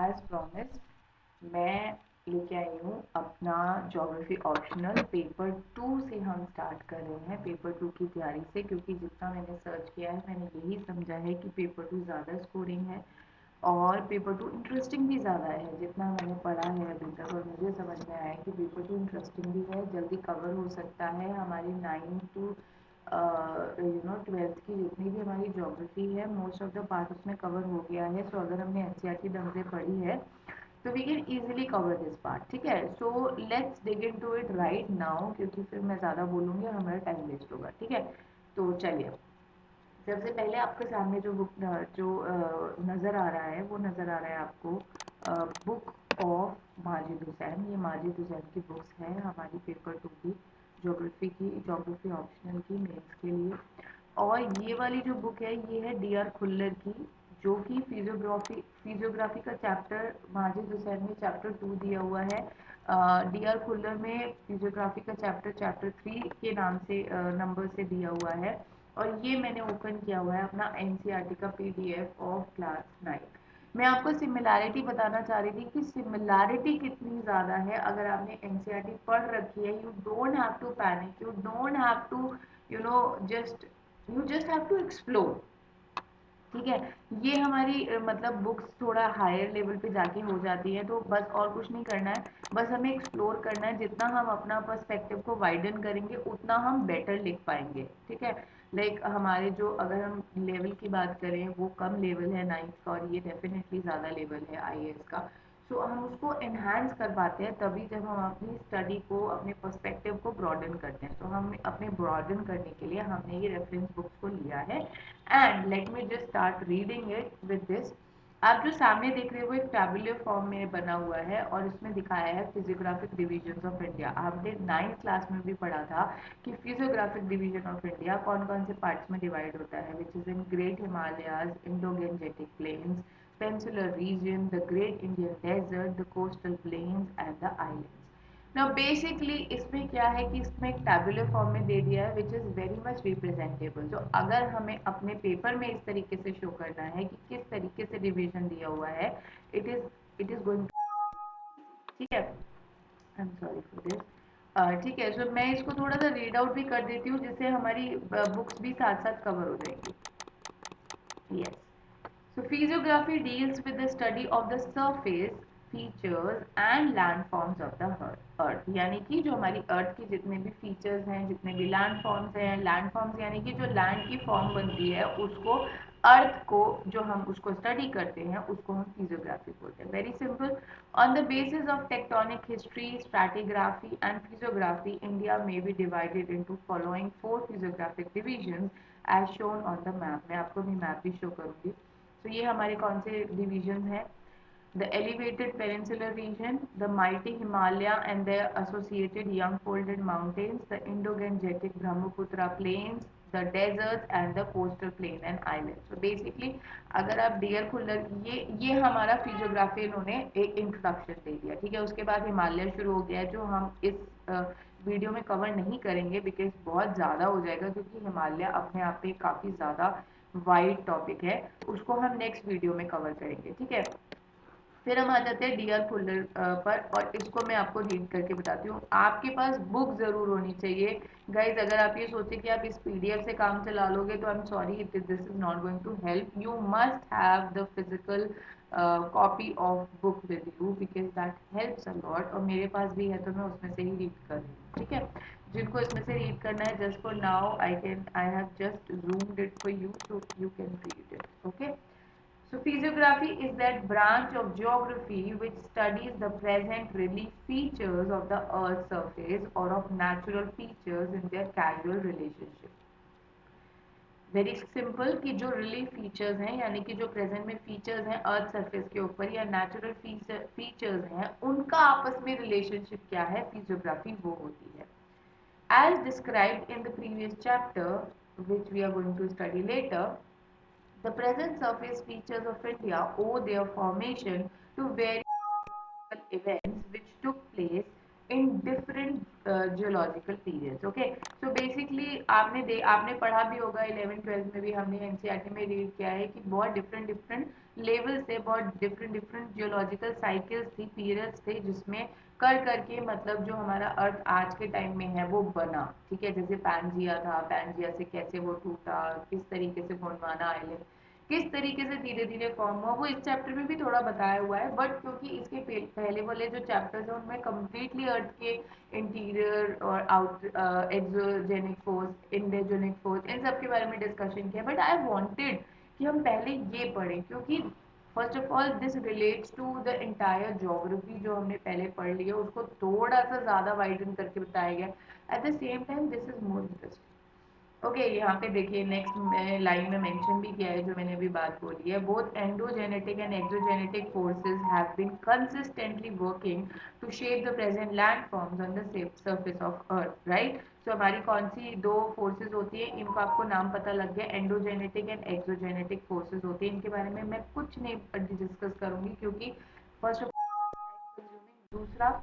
As promise मैं लेके आई हूँ अपना ज्योग्राफी ऑप्शनल पेपर 2 से हम स्टार्ट कर रहे हैं पेपर 2 की तैयारी से, क्योंकि जितना मैंने सर्च किया है मैंने यही समझा है कि पेपर 2 ज़्यादा स्कोरिंग है और पेपर 2 इंटरेस्टिंग भी ज़्यादा है। जितना मैंने पढ़ा है अभी तक और मुझे समझ में आया है कि पेपर 2 इंटरेस्टिंग भी है, जल्दी कवर हो सकता है। हमारी 9 टू 12th की जितनी भी हमारी ज्योग्राफी है मोस्ट ऑफ द पार्ट उसमें कवर हो गया है। सो अगर हमने एनसीईआरटी ढंग से पढ़ी है तो we can easily cover this part, ठीक है। So let's dig into it right now, क्योंकि फिर मैं ज़्यादा बोलूँगी और हमारा टाइम वेस्ट होगा, ठीक है। तो चलिए, सबसे पहले आपके सामने जो बुक जो नज़र आ रहा है वो नज़र आ रहा है आपको बुक ऑफ माजिद हुसैन। ये माजिद हुसैन की बुक्स है हमारी पेपर 2 की ज्योग्राफी ऑप्शनल की मेंस के लिए। और ये वाली जो बुक है ये है डी आर खुल्लर की, जो कि फिजियोग्राफी का चैप्टर माजिद हुसैन में चैप्टर 2 दिया हुआ है। डी आर खुल्लर में फिजियोग्राफी का चैप्टर 3 के नाम से नंबर से दिया हुआ है। और ये मैंने ओपन किया हुआ है अपना एनसीईआरटी का पीडीएफ ऑफ क्लास 9। मैं आपको सिमिलैरिटी बताना चाह रही थी कि सिमिलैरिटी कितनी ज़्यादा है। अगर आपने एनसीईआरटी पढ़ रखी है, you don't have to panic, you don't have to you know just you just have to explore, ठीक है। ये हमारी मतलब बुक्स थोड़ा हायर लेवल पे जाके हो जाती है, तो बस और कुछ नहीं करना है, बस हमें एक्सप्लोर करना है। जितना हम अपना पर्सपेक्टिव को वाइडन करेंगे उतना हम बेटर लिख पाएंगे, ठीक है। लाइक हमारे जो अगर हम लेवल की बात करें वो कम लेवल है 9th का और ये डेफिनेटली ज़्यादा लेवल है आईएएस का। सो हम उसको एनहांस कर पाते हैं तभी जब हम अपनी स्टडी को अपने पर्सपेक्टिव को ब्रॉडन करते हैं। तो हम अपने ब्रॉडन करने के लिए हमने ये रेफरेंस बुक्स को लिया है। And let me just start reading it with this. आप जो सामने देख रहे हो वो एक टैबुलर फॉर्म में बना हुआ है और इसमें दिखाया है फिजियोग्राफिक डिवीजन ऑफ इंडिया। आपने 9th क्लास में भी पढ़ा था कि फिजियोग्राफिक डिवीजन ऑफ इंडिया कौन कौन से पार्ट्स में डिवाइड होता है, which is in great Himalayas, Indo Gangetic plains, peninsular region, the Great Indian Desert, the coastal plains and the islands. Now basically इसमें क्या है कि इसमें एक टैबुलर फॉर्म में दे दिया है which is very much representable। तो अगर हमें अपने पेपर में इस तरीके से शो करना है कि किस तरीके से डिवीजन दिया हुआ है, इट इज गोइंग, ठीक है। आई एम सॉरी फॉर दिस, ठीक है। सो मैं इसको थोड़ा सा रीड आउट भी कर देती हूँ जिससे हमारी बुक्स भी साथ साथ कवर हो जाएंगी। Yes, so physiography deals with the study of the surface, features and landforms of the earth। यानी कि जो हमारी अर्थ की जितने भी फीचर्स हैं, जितने भी लैंडफॉर्म्स हैं, लैंडफॉर्म्स यानी कि जो लैंड की फॉर्म बनती है उसको, अर्थ को जो हम उसको स्टडी करते हैं उसको हम फिजियोग्राफी बोलते हैं। Very simple, on the basis of tectonic history, stratigraphy and physiography, India में be divided into following 4 physiographic division as shown on the map. मैं आपको भी मैप भी शो करूंगी। तो ये हमारे कौन से डिवीजन हैं? The elevated peninsular reason, the mighty Himalaya and their associated young folded mountains, the Indo-Gangetic Brahmaputra plains, the deserts and the coastal plain and islands। so basically अगर आप डियर खुल्लर, ये हमारा फिजियोग्राफी इन्होंने एक इंट्रोडक्शन दे दिया, ठीक है। उसके बाद हिमालय शुरू हो गया जो हम इस वीडियो में कवर नहीं करेंगे बिकॉज बहुत ज़्यादा हो जाएगा, क्योंकि हिमालय अपने आप पे काफ़ी ज़्यादा वाइड टॉपिक है, उसको हम नेक्स्ट वीडियो में कवर करेंगे, ठीक है। फिर हम आ जाते हैं डीआर फोल्डर पर और इसको मैं आपको रीड करके बताती हूँ। आपके पास बुक ज़रूर होनी चाहिए गाइज। अगर आप ये सोचे कि आप इस पीडीएफ से काम चला लोगे तो I am sorry, this is not going to help. You must have the physical copy of book with you because that helps a lot. और मेरे पास भी है तो मैं उसमें से ही रीड कर रही हूँ, ठीक है। जिनको इसमें से रीड करना है, just for now I have just zoomed it for you so you can read it, okay। So physiography is that branch of geography which studies the present relief features of the earth's surface or of natural features in their causal relationship। Very simple कि जो relief features हैं यानी कि जो present में features हैं earth surface के ऊपर या नेचुरल फीचर्स हैं उनका आपस में रिलेशनशिप क्या है, फिजियोग्राफी वो होती है। As described in the previous chapter which we are going to study later, the present surface features of India owe their formation to various events which took place in different geological periods. Okay, so basically आपने पढ़ा भी होगा 11th 12th में भी, हमने NCERT में read किया है कि बहुत डिफरेंट डिफरेंट लेवल से बहुत डिफरेंट डिफरेंट जियोलॉजिकल साइकिल्स थी, पीरियड्स थे, जिसमें कर करके मतलब जो हमारा अर्थ आज के टाइम में है वो बना। ठीक है, जैसे पैंजिया था, पैंजिया से कैसे वो टूटा, किस तरीके से गोंडवाना आइलैंड किस तरीके से धीरे धीरे फॉर्म हुआ, वो इस चैप्टर में भी थोड़ा बताया हुआ है, बट क्योंकि इसके पहले वाले जो चैप्टर्स हैं उनमें कम्प्लीटली अर्थ के इंटीरियर और out exogenic force, endogenic force, इन सब के बारे में डिस्कशन किया, बट आई वांटेड कि हम पहले ये पढ़ें, क्योंकि first of all this relates to the entire geography जो हमने पहले पढ़ लिया, उसको थोड़ा सा ज़्यादा वाइडन करके बताया गया। Eight the same time this is more interesting. Okay यहाँ पे देखिए नेक्स्ट लाइन में मेंशन भी किया है जो मैंने अभी बात बोली है, both endogenetic and exogenetic forces have been consistently working to shape the present land forms on the surface of earth, right. So हमारी कौन सी दो फोर्सेज होती है, इनको आपको नाम पता लग गया, एंडोजेनेटिक एंड एक्सोजेनेटिक फोर्सेज होती है। इनके बारे में मैं कुछ नहीं डिस्कस करूंगी, क्योंकि फर्स्ट ऑफ ऑल, दूसरा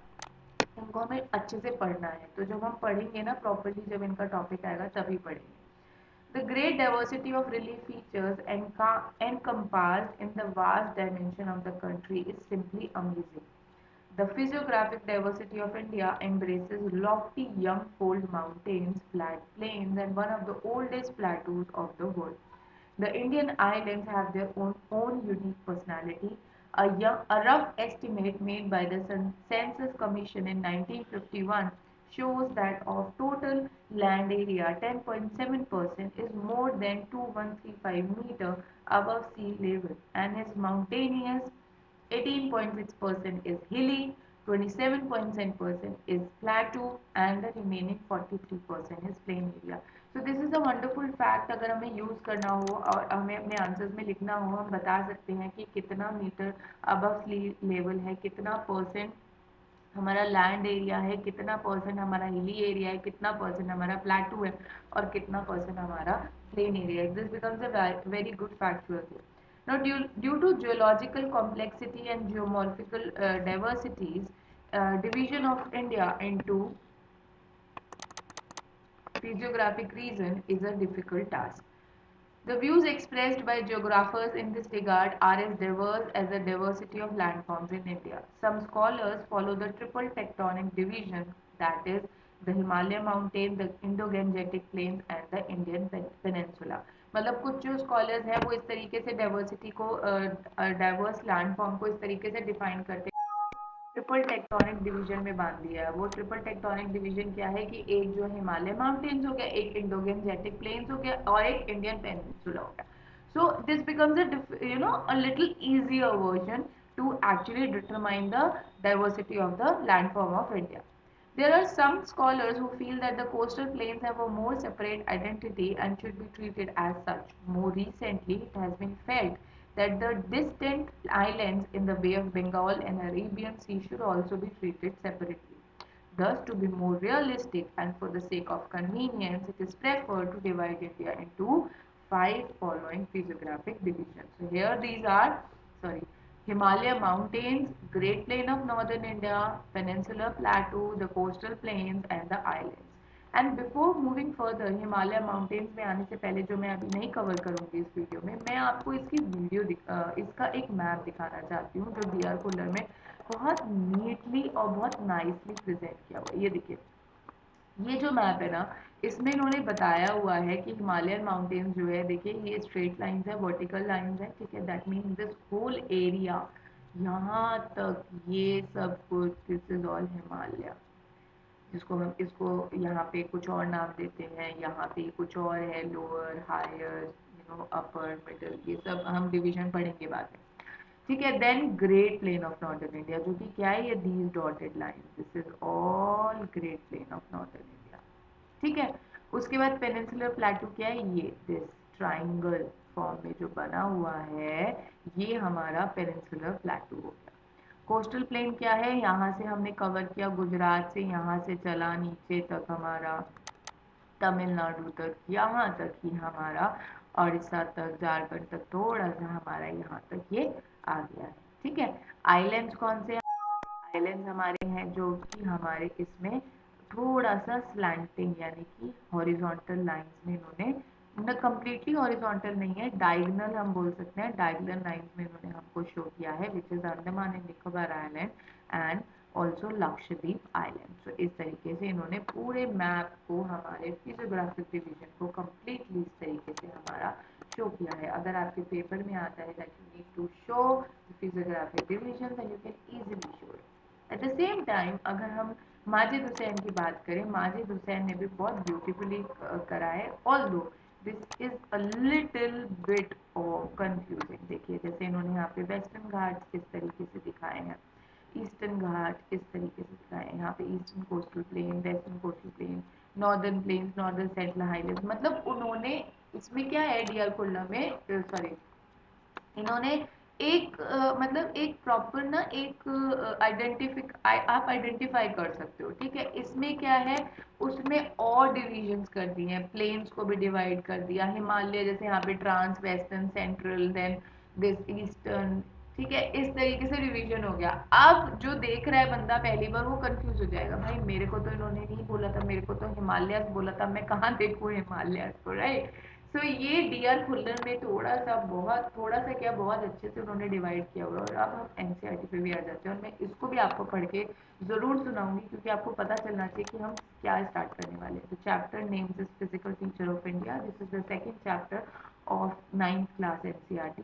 इनको हमें अच्छे से पढ़ना है, तो जब हम पढ़ेंगे ना प्रॉपरली, जब इनका टॉपिक आएगा तभी पढ़ेंगे। The great diversity of relief features encompassed in the vast dimension of the country is simply amazing. The physiographic diversity of India embraces lofty young fold mountains, flat plains, and one of the oldest plateaus of the world. The Indian islands have their own unique personality. A rough estimate made by the Census Commission in 1951 shows that of total land area, 10.7% is more than 2135 meter above sea level and is mountainous. 18.6% is hilly, 27.7% is plateau, and the remaining 43% is plain area. So this is a wonderful fact. अगर हमें use करना हो और हमें अपने answers में लिखना हो, हम बता सकते हैं कि कितना मीटर अबव सी लेवल है, कितना परसेंट हमारा लैंड एरिया है, कितना परसेंट हमारा हिली एरिया है, कितना परसेंट हमारा प्लेटू है, और कितना परसेंट हमारा प्लेन एरिया है. This becomes a very good factual. Now, due to geological complexity and geomorphical diversities, division of India into physiographic region is a difficult task. The views expressed by geographers in this regard are as diverse as the diversity of landforms in India. Some scholars follow the triple tectonic division, that is, the Himalaya mountain, the Indo-Gangetic plains and the Indian peninsula. मतलब कुछ जो scholars हैं वो इस तरीके से diversity को diverse landform को इस तरीके से डिफाइन करते हैं, ट्रिपल टेक्टोनिक डिवीजन में बांध दिया है। वो ट्रिपल टेक्टोनिक डिवीजन क्या है कि एक जो हिमालय माउंटेन्स हो गया, एक इंडोगेंजेटिक प्लेन्स हो गया और एक इंडियन पेनिनसुला हो गया. So this becomes a little easier version to actually determine the diversity of the landform of India. There are some scholars who feel that the coastal plains have a more separate identity and should be treated as such. More recently, it has been felt that the distant islands in the Bay of Bengal and Arabian Sea should also be treated separately. Thus, to be more realistic and for the sake of convenience, it is preferred to divide India into five following physiographic divisions. So here these are, sorry, Himalaya mountains, Great Plain of Northern India, Peninsular Plateau, the coastal plains and the islands. And before moving further, Himalaya mountains में आने से पहले जो मैं अभी नहीं cover करूंगी इस वीडियो में, मैं आपको इसकी इसका एक मैप दिखाना चाहती हूँ जो डी आर कुल्लर में बहुत नीटली और बहुत नाइसली प्रेजेंट किया हुआ है. ये देखिए, ये जो मैप है ना, इसमें इन्होंने बताया हुआ है कि हिमालयन माउंटेन्स जो है, देखिए ये स्ट्रेट लाइंस है, वर्टिकल लाइंस है, ठीक है. That means this whole area, यहाँ तक ये सब कुछ, दिस इज ऑल हिमालय, जिसको हम इसको यहाँ पे कुछ और नाम देते हैं, यहाँ पे कुछ और है, लोअर, हायर, अपर, मिडल, ये सब हम डिवीजन पढ़ेंगे बाद में, ठीक है. Then great plain of northern India, जो कि क्या है, ये these dotted line, this is all great plain of northern India, ठीक है. उसके बाद पेनिनसुलर प्लेटू क्या है, ये दिस ट्राइंगल फॉर्म में जो बना हुआ है, ये हमारा पेनिनसुलर प्लेटू हो गया. कोस्टल प्लेन क्या है, यहाँ से हमने कवर किया, गुजरात से यहाँ से चला नीचे तक हमारा तमिलनाडु तक, यहाँ तक ही हमारा उड़ीसा तक, झारखंड तक, थोड़ा सा हमारा यहाँ तक ये आ गया है, ठीक है. आइलैंड्स कौन से, आइलैंड्स हमारे हैं जो कि हमारे इसमें थोड़ा सा स्लैंटिंग यानी कि हॉरिजॉन्टल लाइंस में इन्होंने न कम्प्लीटली हॉरिजॉन्टल नहीं है, डायगनल हम बोल सकते हैं, डायगनल लाइंस में इन्होंने हमको शो किया है, which is Andaman and Nicobar island and also Lakshadweep island. तो इस तरीके से इन्होंने पूरे मैप को, हमारे फिजियोग्राफिक डिवीजन को कम्प्लीटली इस तरीके से हमारा शो किया है। अगर आपके पेपर में आता है that you need to show the physiographic division, then you can easily show it. At the same time अगर हम माजिद हुसैन की बात करें, माजिद हुसैन ने भी बहुत ब्यूटीफुली करा है, although this is a little bit confusing. देखिए जैसे इन्होंने यहाँ पे वेस्टर्न घाट किस तरीके से दिखाए हैं, ईस्टर्न घाट किस तरीके से दिखाए हैं, यहाँ पे eastern coastal plain, western coastal plain, northern plains, northern central highlands, मतलब उन्होंने इसमें क्या है डियर खुल्ला में, सॉरी, इन्होंने एक मतलब एक प्रॉपर ना एक आइडेंटिफिक आप आइडेंटिफाई कर सकते हो, ठीक है। इसमें क्या है, उसमें और डिविजन्स कर दिए हैं, प्लेन्स को भी डिवाइड कर दिया, हिमालय जैसे यहाँ पे trans western central then this eastern, ठीक है, इस तरीके से डिवीजन हो गया। अब जो देख रहा है बंदा पहली बार वो कंफ्यूज हो जाएगा, भाई मेरे को तो इन्होंने नहीं बोला था, मेरे को तो हिमालयस बोला था, मैं कहाँ देखूँ हिमालयस को, राइट। सो ये डीआर खुल्लर में थोड़ा सा बहुत थोड़ा सा क्या बहुत अच्छे से उन्होंने डिवाइड किया हुआ है। और अब हम एनसीईआरटी पे भी आ जाते हैं और मैं इसको भी आपको पढ़ के ज़रूर सुनाऊंगी क्योंकि आपको पता चलना चाहिए कि हम क्या स्टार्ट करने वाले हैं। तो chapter names is physical feature of India, this is the second chapter of 9th class NCERT.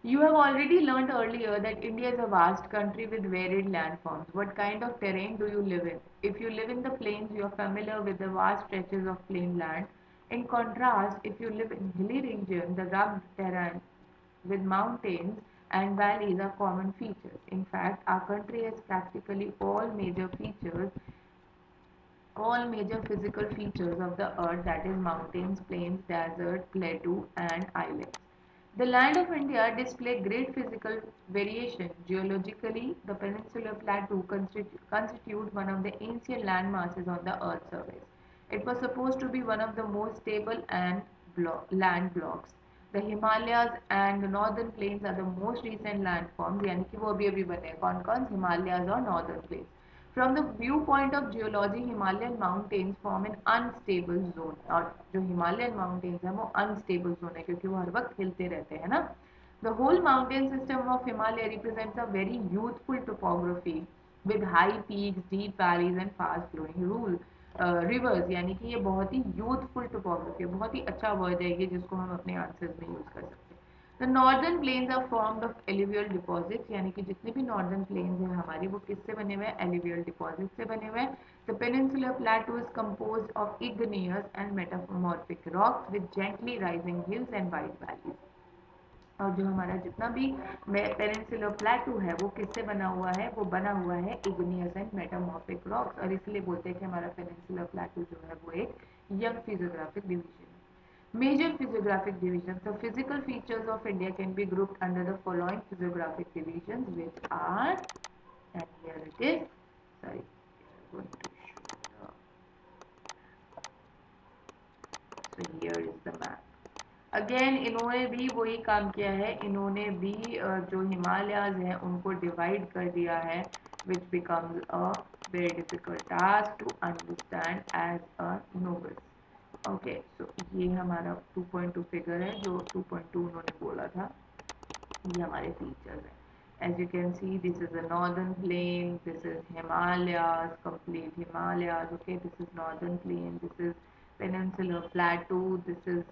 You have already learned earlier that India is a vast country with varied landforms. What kind of terrain do you live in? If you live in the plains, you are familiar with the vast stretches of plain land. In contrast, if you live in hilly region, the rugged terrain with mountains and valleys are common features. In fact, our country has practically all major physical features of the earth, that is mountains, plains, desert, plateau and islands. The land of India display great physical variation. Geologically, the peninsular plateau constitute one of the ancient land masses on the earth's surface. It was supposed to be one of the most stable and land blocks. The Himalayas and the northern plains are the most recent landforms, यानी कि वो अभी अभी बने हैं, कौन कौन, Himalayas और northern plains. From the viewpoint of geology, Himalayan mountains form an unstable zone. और जो Himalayan mountains हैं वो unstable zone है क्योंकि वो हर वक्त हिलते रहते हैं ना. The whole mountain system of Himalaya represents a very youthful topography with high peaks, deep valleys and fast flowing rivers. यानी कि ये बहुत ही youthful topography है, बहुत ही अच्छा वर्ड है ये जिसको हम अपने आंसर्स में यूज कर सकते हैं. The northern plains are formed of alluvial deposits, यानी कि जितने भी northern plains हैं हमारे वो किससे बने हुए हैं, alluvial deposits से बने हुए हैं. The peninsular plateau is composed of igneous and metamorphic rocks with gently rising hills and wide valleys. और जो हमारा जितना भी पेनिनसुलर प्लेटू है वो किससे बना हुआ है, वो बना हुआ है इग्नियस एंड मेटामॉर्फिक रॉक्स, और इसलिए बोलते हैं कि हमारा पेनिनसुलर प्लेटू जो है वो एक यंग फिजियोग्राफिक डिवीजन है. Major physiographic divisions. The physical features of India can be grouped under the following physiographic divisions, which are, and here it is, sorry, I'm going to show the, so here is the map. Again इन्होंने भी वही काम किया है, इन्होंने भी जो हिमालयाज हैं उनको डिवाइड कर दिया है, which becomes a very difficult task to understand as a novice. Okay, so ये हमारा 2.2 फिगर है, जो 2.2 उन्होंने बोला था, ये हमारे फीचर्स हैं. As you can see, this is the northern plain, this is Himalayas, complete Himalayas, okay, this is northern plain, this is peninsular plateau, this is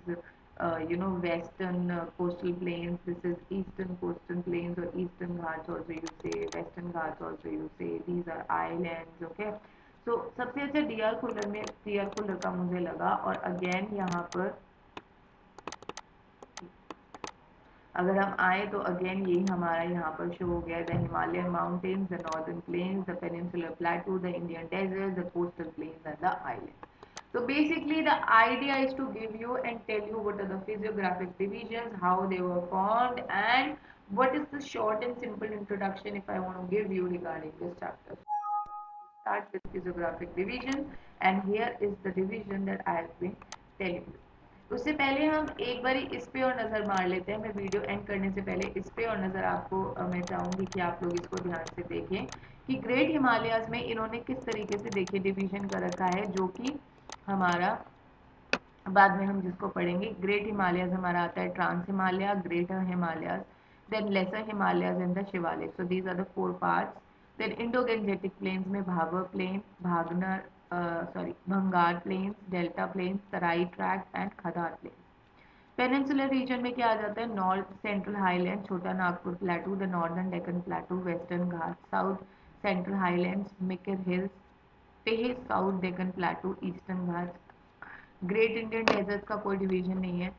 western coastal plains, this is eastern coastal plains or eastern ghats also you say, western ghats also you say, these are islands, okay. So सबसे अच्छा D R Khullar में, D R Khullar का मुझे लगा. और again यहाँ पर अगर हम आए तो अगेन यही हमारा यहाँ पर शो हो गया, the Himalayan mountains, the northern plains, the peninsular plateau, the Indian desert, the coastal plains and the island. So basically the idea is to give you and tell you what are the physiographic divisions, how they were formed and what is the short and simple introduction if I want to give you regarding this chapter. Start with physiographic division and here is the division that I have been telling you. उससे पहले हम एक बार इस पे और नज़र मार लेते हैं। मैं वीडियो एंड करने से पहले इस पे और नज़र आपको मैं चाहूँगी कि आप लोग इसको ध्यान से देखें कि ग्रेट हिमालयाज़ में इन्होंने किस तरीके से देखिए डिवीजन कर रखा है, जो कि हमारा बाद में हम जिसको पढ़ेंगे। ग्रेट हिमालयाज हमारा आता है trans Himalaya, greater Himalayas, then lesser Himalayas and the Shivalik. So these are the 4 parts. Then Indo Gangetic plains में भाबर प्लेन, भागनर Bhangar plains, delta plains, Terai tract and Khadar plains. Peninsular region में क्या आ जाता है? North central highland, Chota Nagpur plateau, the northern Deccan plateau, western घाट, south central highlands, Mikir hills, पेह south Deccan plateau, eastern घाट। ग्रेट इंडियन डेजर्ट का कोई डिवीजन नहीं है।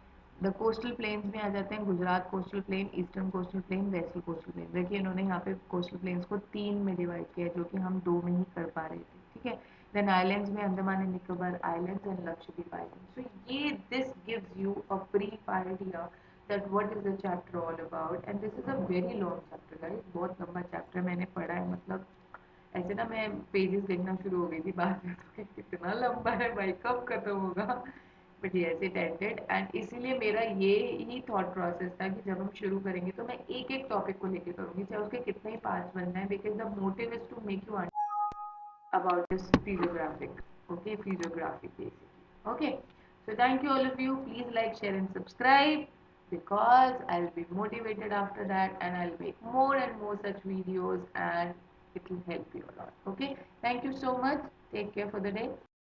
द कोस्टल प्लेन्स में आ जाते हैं Gujarat coastal plain, eastern coastal plain, western coastal plain. देखिए इन्होंने यहाँ पे कोस्टल प्लेन्स को 3 में डिवाइड किया है, जो कि हम 2 में ही कर पा रहे थे, ठीक है। देन आइलैंड्स में Andaman and Nicobar islands and Lakshadweep island. So ये this gives you a brief idea that what is the chapter all about, and this is a very long chapter guys, बहुत लंबा चैप्टर मैंने पढ़ा है। मतलब ऐसे ना मैं पेजेस देखना शुरू हो गई थी बाद में, तो कितना लंबा है भाई, कब खत्म होगा। But yes it ended, and इसीलिए मेरा ये ही थॉट प्रोसेस था कि जब हम शुरू करेंगे तो मैं एक एक टॉपिक को लेके करूंगी, चाहे उसके कितने ही पार्ट्स बनना है, because the motive is to make you about this physiographic, okay, physiographic basically, okay. So thank you all of you, please like, share and subscribe, because I'll be motivated after that and I'll make more and more such videos, and it will help you a lot, okay. Thank you so much, take care for the day.